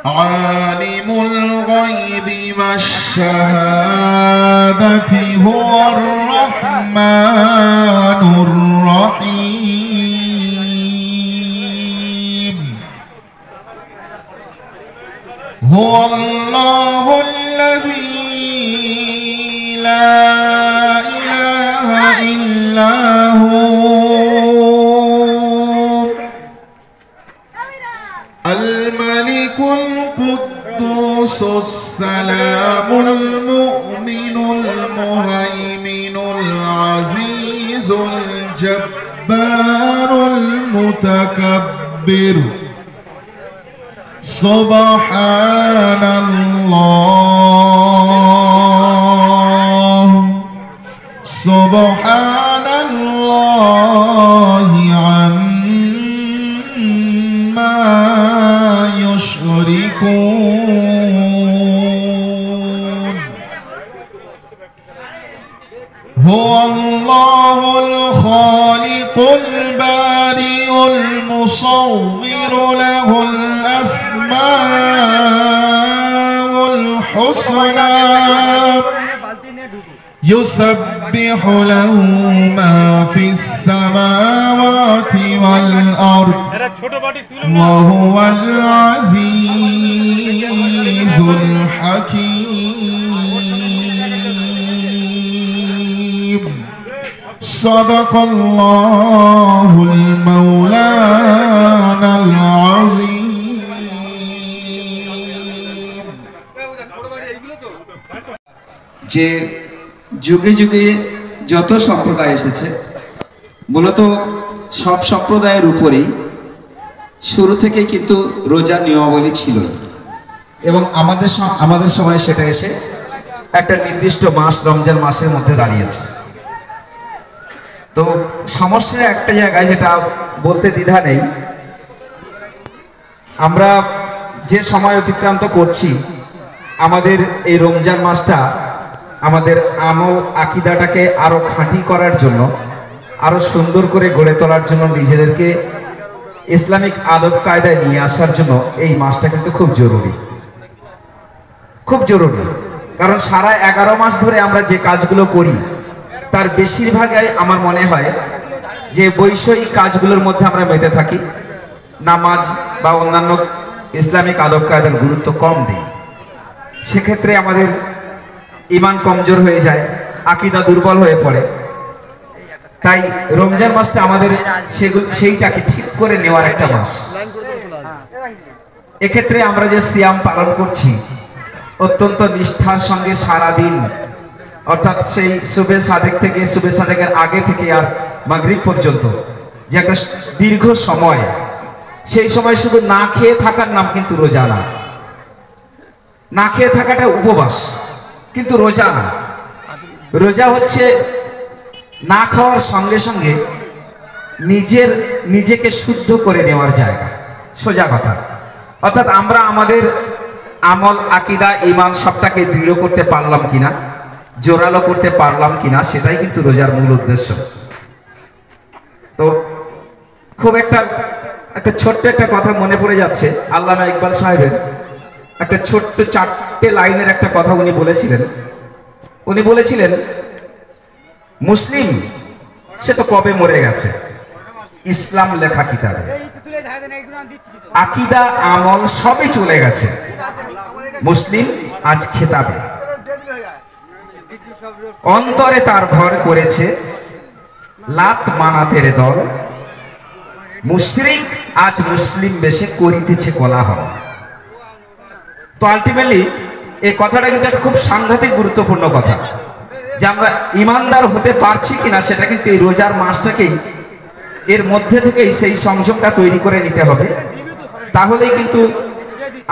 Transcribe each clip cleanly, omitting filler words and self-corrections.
عالم الغيب والشهادة هو الرحمن الرحيم هو الله الذي لا إله إلا هو الملك القدوس السلام المؤمن المهيمن العزيز الجبار المتكبر سبحان الله سبحان الله عما يشركون هو الله الخالق البارئ المصور له الأسماء الحسنى يسبح له ما في السماوات والأرض وهو العزيز الحكيم صدق الله المولانا العظيم যে যুগে যুগে যত সম্প্রদায় এসেছে মূলত সব সম্প্রদায়ের উপরেই শুরু থেকে কিন্তু রোজার নিয়মাবলী ছিল এবং আমাদের সময় সেটা এসে একটা নির্দিষ্ট মাস রমজান মাসের মধ্যে দাঁড়িয়েছে। তো সমস্যা একটা জায়গায় যেটা বলতে দ্বিধা নেই, আমরা যে সময় অতিক্রান্ত করছি আমাদের এই রমজান মাসটা আমাদের আমল আকীদাটাকে আরো খাঁটি করার জন্য, আরো সুন্দর করে গড়ে তোলার জন্য, নিজেদেরকে ইসলামিক আদব কায়দায় নিয়ে আসার জন্য এই মাসটা কিন্তু খুব জরুরি, খুব জরুরি। কারণ সারা 11 মাস ধরে আমরা যে কাজগুলো করি তার বেশিরভাগই আমার মনে হয় যে বৈষয়িক কাজগুলোর মধ্যে আমরা মেতে থাকি, নামাজ বা অন্যান্য ইসলামিক আদব কায়দার গুরুত্ব কম দিই। সেক্ষেত্রে আমাদের ঈমান কমজোর হয়ে যায়, আকীদা দুর্বল হয়ে পড়ে। তাই রমজান মাসটা আমাদের সেইটাকে ঠিক করে নেওয়ার একটা মাস। এক্ষেত্রে আমরা যে সিয়াম পালন করছি অত্যন্ত নিষ্ঠার সঙ্গে সারা দিন, অর্থাৎ সেই সুবে সাদেক থেকে সুবে সাদেকের আগে থেকে আর মাগরিব পর্যন্ত যে একটা দীর্ঘ সময়, সেই সময় শুধু না খেয়ে থাকার নাম কিন্তু রোজা না। না খেয়ে থাকাটা উপবাস, কিন্তু রোজা না। রোজা হচ্ছে না খাওয়ার সঙ্গে সঙ্গে নিজেকে শুদ্ধ করে নেওয়ার জায়গা, সোজা কথা। অর্থাৎ আমরা আমাদের আমল আকীদা ঈমান সবটাকে দৃঢ় করতে পারলাম কিনা, জোরালো করতে পারলাম কিনা, সেটাই কিন্তু রোজার মূল উদ্দেশ্য। তো খুব একটা ছোট্ট একটা কথা মনে পড়ে যাচ্ছে, আল্লামা ইকবাল সাহেবের একটা ছোট্ট 4টে লাইনের একটা কথা উনি বলেছিলেন। উনি বলেছিলেন, মুসলিম সে তো কবে মরে গেছে, ইসলাম লেখা কিতাবে, আকীদা আমল সবই চলে গেছে, মুসলিম আজ খেতাবে। অন্তরে তার ভর করেছে লাত মানাতের দল, মুশরিক আজ মুসলিম বেশে করিতেছে কোলাহল। তো আলটিমেটলি এই কথাটা কিন্তু একটা খুব সাংঘাতিক গুরুত্বপূর্ণ কথা, যে আমরা ইমানদার হতে পারছি কিনা সেটা কিন্তু এই রোজার মাসটাকেই, এর মধ্যে থেকেই সেই সংযোগটা তৈরি করে নিতে হবে। তাহলেই কিন্তু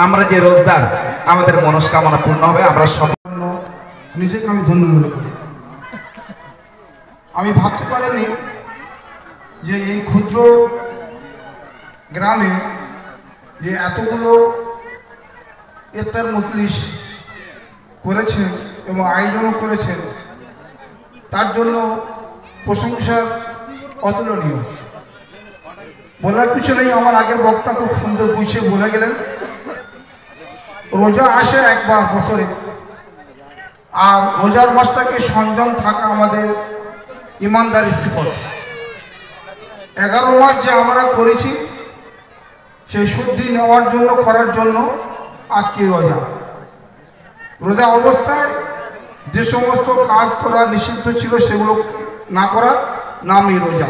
আমরা যে রোজদার আমাদের মনস্কামনা পূর্ণ হবে। আমরা সম্পূর্ণ নিজেকে আমি ধন্য মনে করি। আমি ভাবতে পারিনি যে এই ক্ষুদ্র গ্রামে যে এতগুলো ইফতার মজলিস করেছেন এবং আয়োজনও করেছেন, তার জন্য প্রশংসা অতুলনীয়। বলার কিছু নেই, আমার আগের বক্তা খুব সুন্দর গুছিয়ে বলে গেলেন। রোজা আসে একবার বছরে, আর রোজার মাসটাকে সংযম থাকা আমাদের ইমানদারি সিফত। 11 মাস যে আমরা করেছি সেই শুদ্ধি নেওয়ার জন্য, করার জন্য আজকে রোজা। রোজা অবস্থায় যে সমস্ত কাজ করা নিষিদ্ধ ছিল সেগুলো না করা নামই রোজা।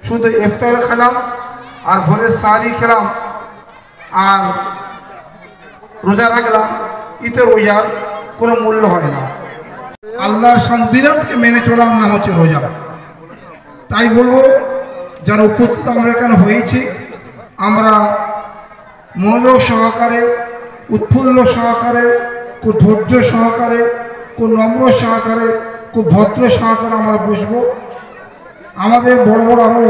শুধু ইফতার খেলাম আর ভোরের সাহারি খেলাম আর রোজা রাখলাম, এতে রোজার কোনো মূল্য হয় না। আল্লাহর সংবিধানকে মেনে চলার নাম হচ্ছে রোজা। তাই বলবো, যারা উপস্থিত আমরা এখানে হয়েছি, আমরা মনোযোগ সহকারে, উৎফুল্ল সহকারে, খুব ধৈর্য সহকারে, খুব নম্র সহকারে, খুব ভদ্র সহকারে আমরা বসবো। আমাদের বড় বড় আরও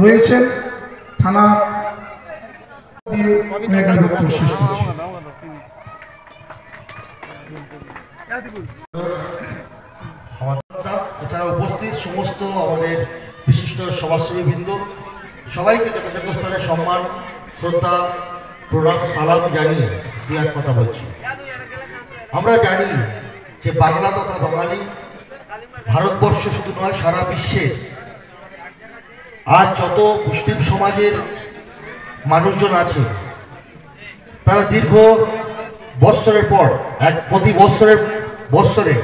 রয়েছেন, থানা দিয়ে শেষ করছি। এছাড়া উপস্থিত সমস্ত আমাদের বিশিষ্ট সমাজসেবীবৃন্দ সবাইকে যথাযোগ্য স্তরে সম্মান, শ্রদ্ধা, প্রণাম, সালাম জানিয়ে দু এক কথা বলছি। আমরা জানি যে বাংলা তথা বাঙালি ভারতবর্ষ শুধু নয়, সারা বিশ্বের আজ যত মুসলিম সমাজের মানুষজন আছে তারা দীর্ঘ বৎসরের পর প্রতি বৎসরে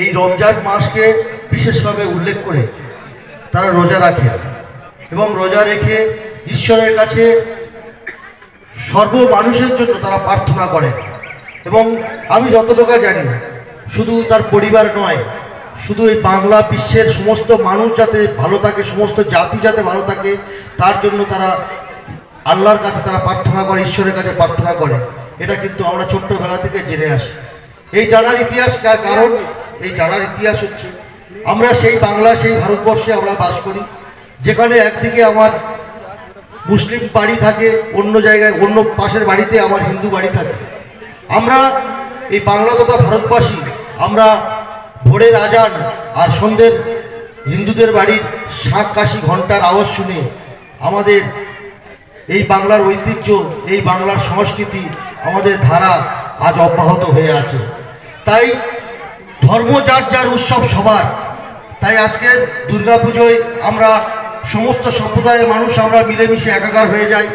এই রমজান মাসকে বিশেষভাবে উল্লেখ করে তারা রোজা রাখে এবং রোজা রেখে ঈশ্বরের কাছে সর্ব মানুষের জন্য তারা প্রার্থনা করে। এবং আমি যতটুকু জানি, শুধু তার পরিবার নয়, শুধু এই বাংলা বিশ্বের সমস্ত মানুষ যাতে ভালো থাকে, সমস্ত জাতি যাতে ভালো থাকে, তার জন্য তারা আল্লাহর কাছে তারা প্রার্থনা করে, ঈশ্বরের কাছে প্রার্থনা করে। এটা কিন্তু আমরা ছোট্টবেলা থেকে জেনে আসি। এই জানার ইতিহাস কারণ, এই জানার ইতিহাস হচ্ছে আমরা সেই বাংলা, সেই ভারতবর্ষে আমরা বাস করি, যেখানে একদিকে আমার মুসলিম বাড়ি থাকে, অন্য জায়গায় অন্য পাশের বাড়িতে আমার হিন্দু বাড়ি থাকে। আমরা এই বাংলা তথা ভারতবাসী, আমরা ভোরের আজান আর সন্ধ্যের হিন্দুদের বাড়ির শাঁখ কাশি ঘন্টার আওয়াজ শুনে আমাদের এই বাংলার ঐতিহ্য, এই বাংলার সংস্কৃতি, আমাদের ধারা আজ অব্যাহত হয়ে আছে। তাই ধর্ম যার যার, উৎসব সবার। তাই আজকের দুর্গাপুজোয় আমরা সমস্ত সম্প্রদায়ের মানুষ আমরা মিলেমিশে একাকার হয়ে যাই।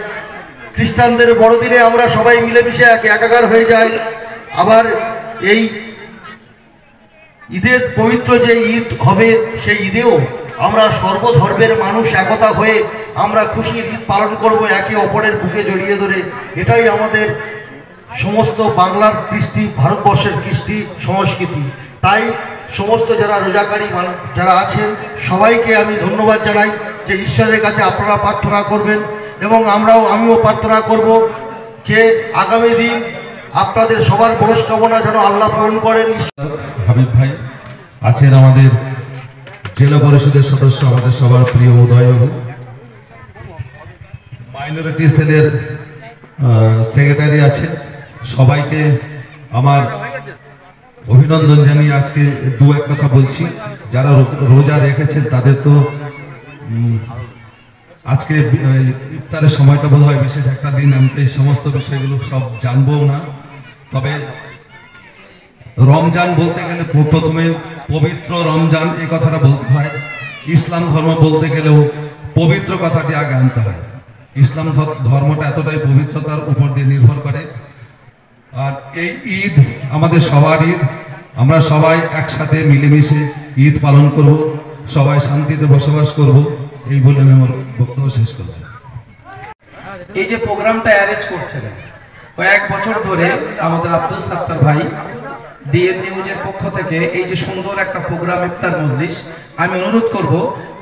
খ্রিস্টানদের বড়দিনে আমরা সবাই মিলেমিশে একাকার হয়ে যাই। আবার এই ঈদের পবিত্র যে ঈদ হবে, সেই ঈদেও আমরা সর্বধর্মের মানুষ একতা হয়ে আমরা খুশির ঈদ পালন করব, একে অপরের বুকে জড়িয়ে ধরে। এটাই আমাদের সমস্ত বাংলার কৃষ্টি, ভারতবর্ষের কৃষ্টি সংস্কৃতি। তাই সমস্ত যারা রোজাকারী যারা আছেন সবাইকে আমি ধন্যবাদ জানাই যে ঈশ্বরের কাছে আপনারা প্রার্থনা করবেন এবং আমিও প্রার্থনা করব যে আগামী দিন আপনাদের সবার মনস্কামনা যেন আল্লাহ পূরণ করেন। হাবিব ভাই আছেন, আমাদের জেলা পরিষদের সদস্য, আমাদের সবার প্রিয় উদয়বাবু, মাইনরিটি সেলের সেক্রেটারি আছেন। সবাইকে আমার অভিনন্দন জানিয়ে আজকে দু এক কথা বলছি। যারা রোজা রেখেছেন তাদের তো আজকে ইফতারের সময়টা বোধ হয় বিশেষ একটা দিন, আমি তো এই সমস্ত বিষয়গুলো সব জানবো না। তবে রমজান বলতে গেলে প্রথমে পবিত্র রমজান এই কথাটা বলতে হয়। ইসলাম ধর্ম বলতে গেলেও পবিত্র কথাটি আগে আনতে হয়। ইসলাম ধর্মটা এতটাই পবিত্রতার উপর দিয়ে নির্ভর করে। আর এই ঈদ আমাদের সবার ঈদ, আমরা সবাই একসাথে মিলেমিশে ঈদ পালন করব, সবাই শান্তিতে বসবাস করব, এই বলে আমি আমার বক্তব্য শেষ করলাম। এই যে প্রোগ্রামটা অ্যারেঞ্জ করছিলেন কয়েক বছর ধরে আমাদের আব্দুল সাত্তার ভাই ডিএন নিউজের পক্ষ থেকে, এই যে সুন্দর একটা প্রোগ্রাম ইফতার মজলিস, আমি অনুরোধ করব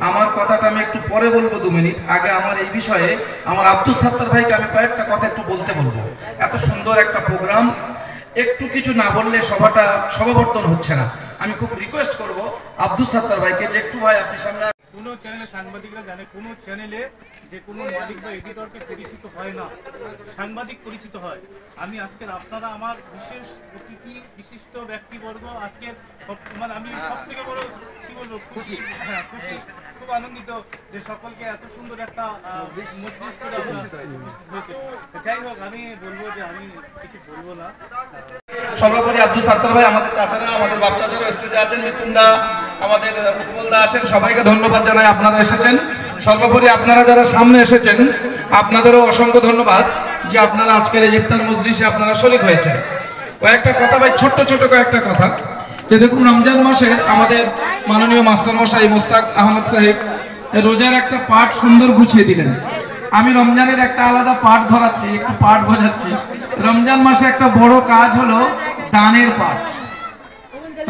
আমার কথাটা আমি একটু পরে বলবো, 2 মিনিট আগে আমার এই বিষয়ে আমার আব্দুল সাত্তার ভাইকে আমি কয়েকটা কথা একটু বলতে বলবো। এত সুন্দর একটা প্রোগ্রাম, একটু কিছু না বললে সমাবর্তন হচ্ছে না। আমি খুব রিকোয়েস্ট করব আব্দুল সাত্তার ভাইকে যে একটু ভাই আপনি সামনে। কোনো চ্যানেলে সাংবাদিকরা জানে, কোনো চ্যানেলে যে কোনো মালিক বা এডিটরকে পরিচিত হয় না, সাংবাদিক পরিচিত হয়। আমি আজকের আপনারা আমার বিশেষ অতিথি, বিশিষ্ট ব্যক্তিবর্গ, আজকের মানে আমি সব থেকে বড় কি বলবো খুশি, হ্যাঁ খুশি। খুব আনন্দিত যে সকলকে এত সুন্দর একটা মজলিস করে আমরা উপস্থিত হয়েছে। যাই হোক, আমি বলবো যে আমি কিছু বলবো না। সর্বোপরি আব্দুল সাত্তার ভাই, আমাদের চাচারা, আমাদের বাপ চাচারা স্টেজে আছেন, মিতুনদা, আমাদের উৎপলদা আছেন, সবাইকে ধন্যবাদ জানাই আপনারা এসেছেন। সর্বোপরি আপনারা যারা সামনে এসেছেন আপনাদেরও অসংখ্য ধন্যবাদ যে আপনারা আজকের এই ইফতার মজলিসে আপনারা শরীক হয়েছেন। কয়েকটা কথা ভাই, ছোট্ট ছোট কয়েকটা কথা, যে দেখুন রমজান মাসে আমাদের মাননীয় মাস্টার মশাই মোস্তাক আহমদ সাহেব রোজার একটা পাঠ সুন্দর গুছিয়ে দিলেন। আমি রমজানের একটা আলাদা পাঠ ধরাচ্ছি, একটু পাঠ বোঝাচ্ছি। রমজান মাসে একটা বড় কাজ হলো দানের পাঠ।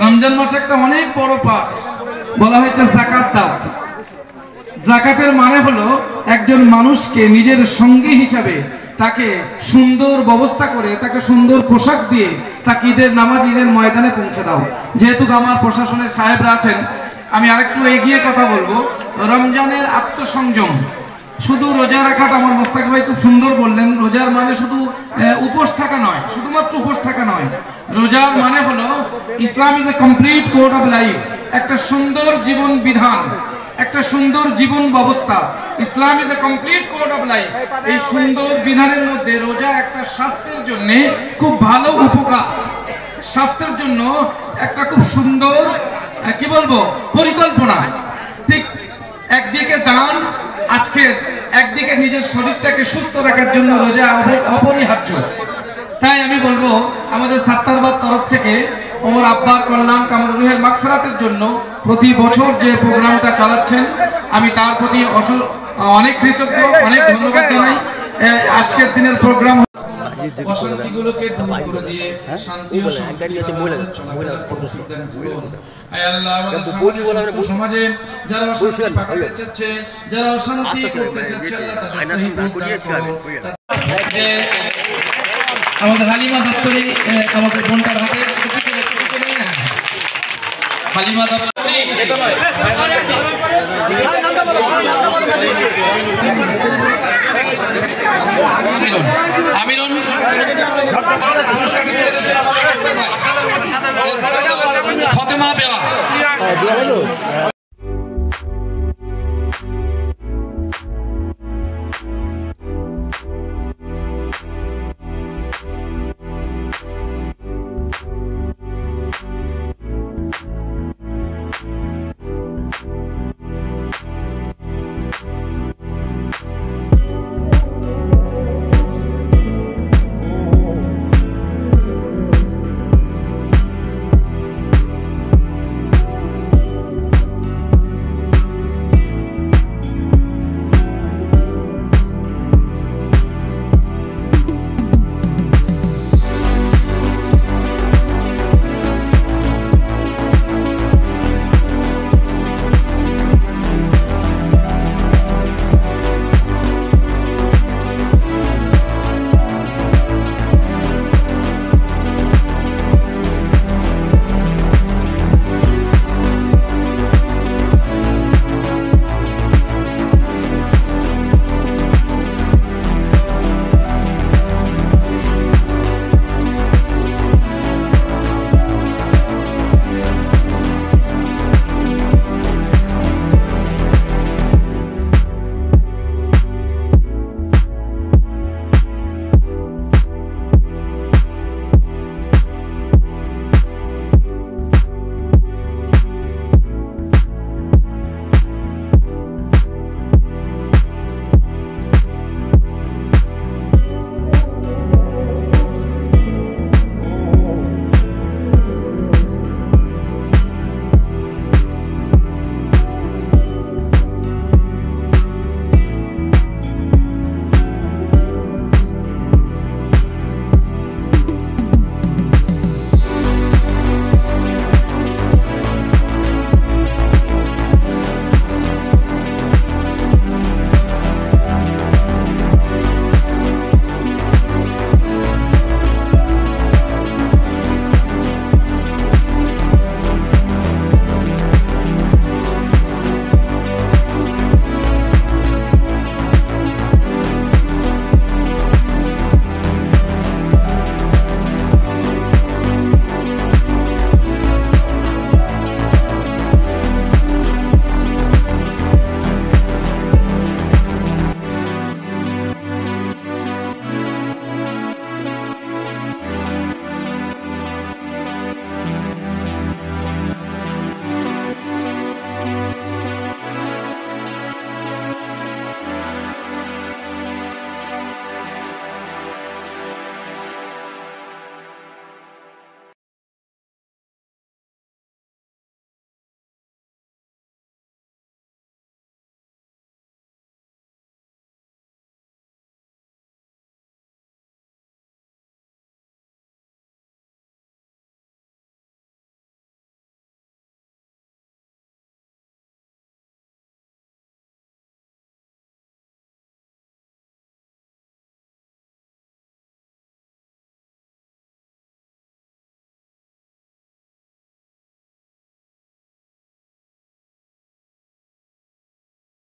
রমজান মাসে একটা অনেক বড় পাঠ বলা হয়েছে যাকাত দাও। যাকাতের মানে হলো একজন মানুষকে নিজের সঙ্গী হিসাবে তাকে সুন্দর ব্যবস্থা করে, তাকে সুন্দর পোশাক দিয়ে তাকে ঈদের নামাজ, ঈদের ময়দানে পৌঁছে দাও। যেহেতু আমার প্রশাসনের সাহেবরা আছেন, আমি আরেকটু এগিয়ে কথা বলবো। রমজানের আত্মসংযম, শুধু রোজা রাখাটা, আমার মোস্তাক ভাই খুব সুন্দর বললেন, রোজার মানে শুধু উপোস থাকা নয়, শুধুমাত্র উপোস থাকা নয়। রোজার মানে হলো Islam is a complete code of life, একটা সুন্দর জীবন বিধান, একটা সুন্দর জীবন ব্যবস্থা। Islam is a complete code of life. এই সুন্দর বিধানের মধ্যে রোজা একটা স্বাস্থ্যের জন্য খুব ভালো উপকার, স্বাস্থ্যের জন্য একটা খুব সুন্দর কি বলবো পরিকল্পনা। ঠিক একদিকে দান, আজকে একদিকে নিজের শরীরটাকে সুস্থ রাখার জন্য রোজা অপরিহার্য। তাই আমি বলবো আমাদের সাত্তারবাদ তরফ থেকে ওমর আব্বার কল্যাণ কামরুল রুহের মাগফিরাতের জন্য প্রতি বছর যে প্রোগ্রামটা চালাচ্ছেন, আমি তার প্রতি অনেক কৃতজ্ঞ, অনেক ধন্যবাদ জানাই। আজকের দিনের প্রোগ্রাম অশান্তিগুলোকে দূর করে দিয়ে শান্তি ও সমাজে যারা অশান্তি পাকাতে চাচ্ছে, যারা অশান্তি করতে চাচ্ছে, আমাদের হালিমা দপ্তরি, আমাদের বোনটার হাতে হালিমা দপ্তরি, আমিরুন ফতেমা বেওয়া।